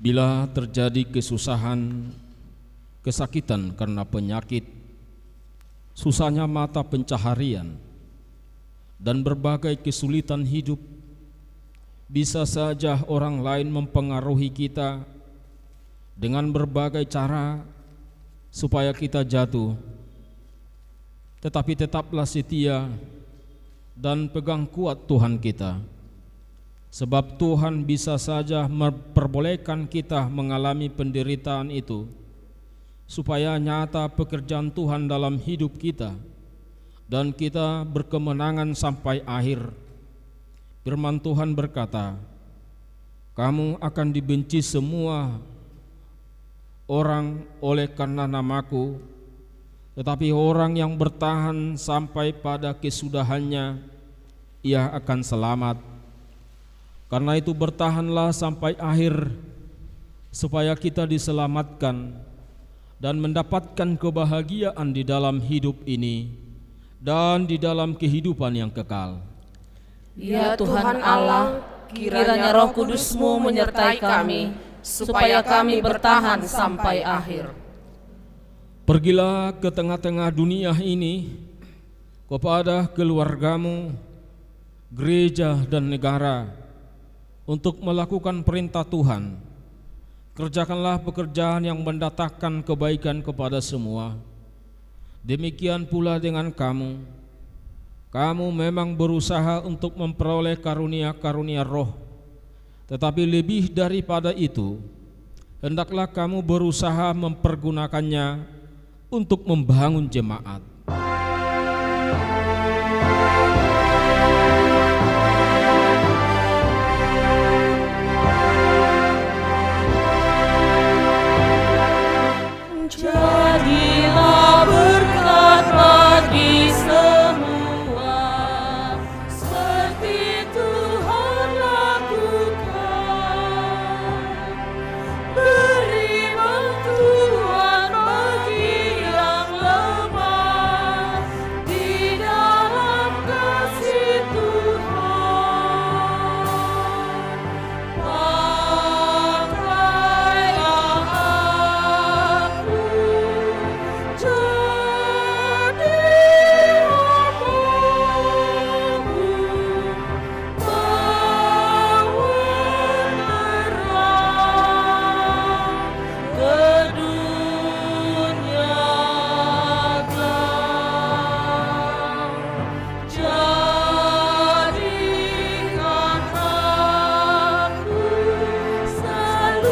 Bila terjadi kesusahan, kesakitan karena penyakit, susahnya mata pencaharian, dan berbagai kesulitan hidup, bisa saja orang lain mempengaruhi kita dengan berbagai cara supaya kita jatuh. Tetapi tetaplah setia dan pegang kuat Tuhan kita, sebab Tuhan bisa saja memperbolehkan kita mengalami penderitaan itu supaya nyata pekerjaan Tuhan dalam hidup kita dan kita berkemenangan sampai akhir. Firman Tuhan berkata, "Kamu akan dibenci semua orang oleh karena namaku, tetapi orang yang bertahan sampai pada kesudahannya, ia akan selamat." Karena itu bertahanlah sampai akhir, supaya kita diselamatkan dan mendapatkan kebahagiaan di dalam hidup ini dan di dalam kehidupan yang kekal. Ya Tuhan Allah, kiranya Roh Kudus-Mu menyertai kami, supaya kami bertahan sampai akhir. Pergilah ke tengah-tengah dunia ini, kepada keluargamu, gereja dan negara, untuk melakukan perintah Tuhan. Kerjakanlah pekerjaan yang mendatangkan kebaikan kepada semua. Demikian pula dengan kamu. Kamu memang berusaha untuk memperoleh karunia-karunia roh, tetapi lebih daripada itu, hendaklah kamu berusaha mempergunakannya untuk membangun jemaat. Jadilah berkat bagi semua, seperti Tuhan lakukan. Beri bantuan bagi yang lemah di dalam kasih Tuhan. Pakailah aku jadi hambamu, bawa terang ke dunia gelap. Jadikan aku saluran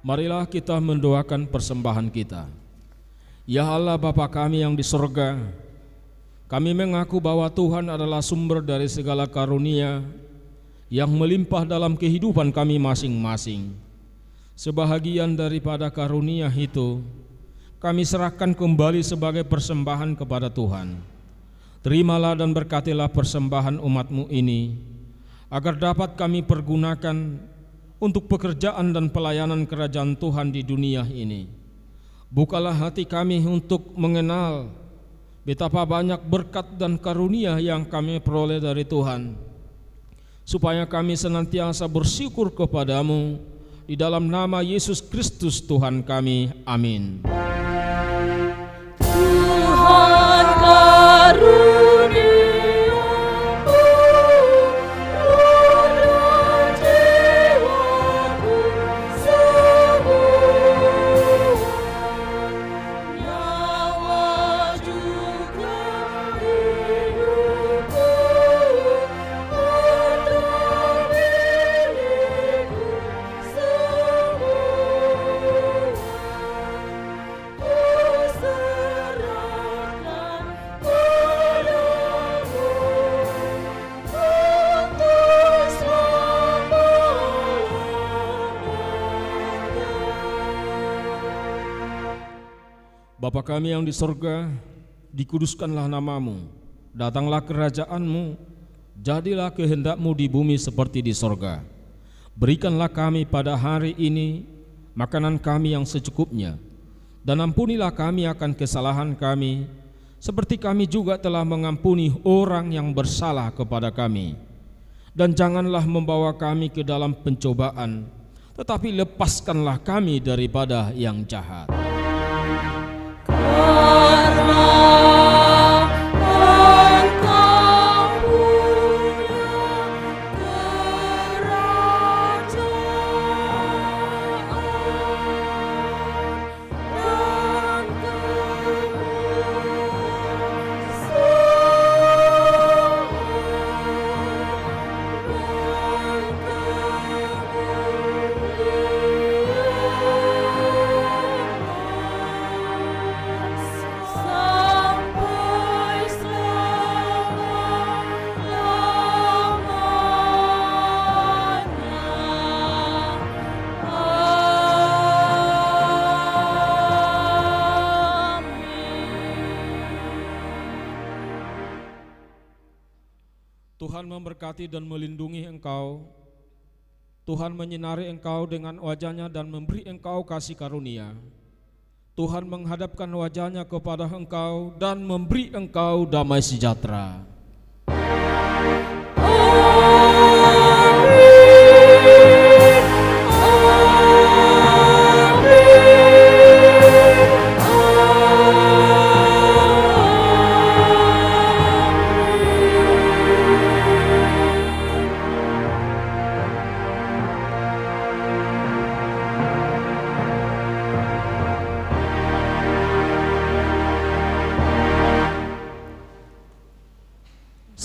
Marilah kita mendoakan persembahan kita. Ya Allah Bapa kami yang di surga, kami mengaku bahwa Tuhan adalah sumber dari segala karunia yang melimpah dalam kehidupan kami masing-masing. Sebahagian daripada karunia itu kami serahkan kembali sebagai persembahan kepada Tuhan. Terimalah dan berkatilah persembahan umat-Mu ini, agar dapat kami pergunakan untuk pekerjaan dan pelayanan kerajaan Tuhan di dunia ini. Bukalah hati kami untuk mengenal betapa banyak berkat dan karunia yang kami peroleh dari Tuhan, supaya kami senantiasa bersyukur kepadamu di dalam nama Yesus Kristus Tuhan kami. Amin. Tuhan karunia Bapa kami yang di surga, dikuduskanlah namamu, datanglah kerajaanmu, jadilah kehendak-Mu di bumi seperti di sorga. Berikanlah kami pada hari ini makanan kami yang secukupnya, dan ampunilah kami akan kesalahan kami, seperti kami juga telah mengampuni orang yang bersalah kepada kami. Dan janganlah membawa kami ke dalam pencobaan, tetapi lepaskanlah kami daripada yang jahat. Tuhan memberkati dan melindungi engkau. Tuhan menyinari engkau dengan wajah-Nya dan memberi engkau kasih karunia. Tuhan menghadapkan wajah-Nya kepada engkau dan memberi engkau damai sejahtera.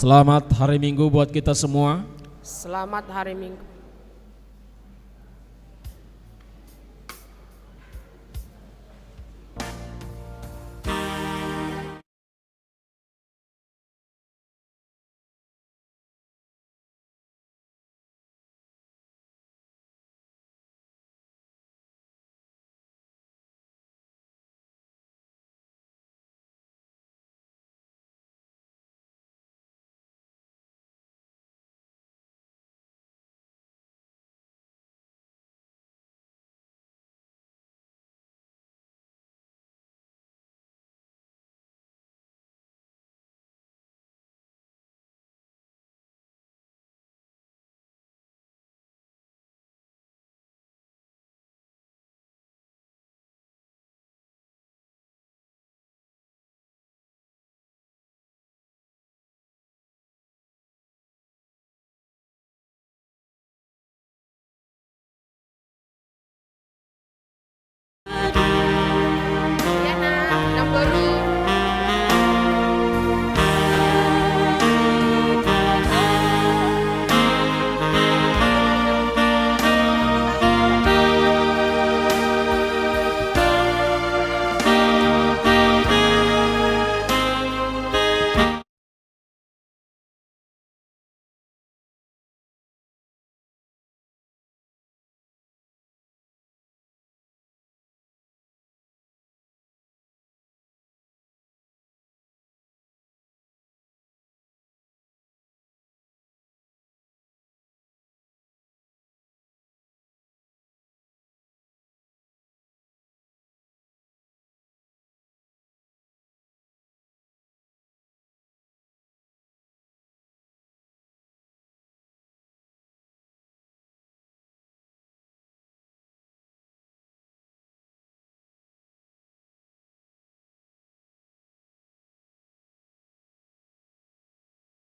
Selamat hari Minggu buat kita semua. Selamat hari Minggu.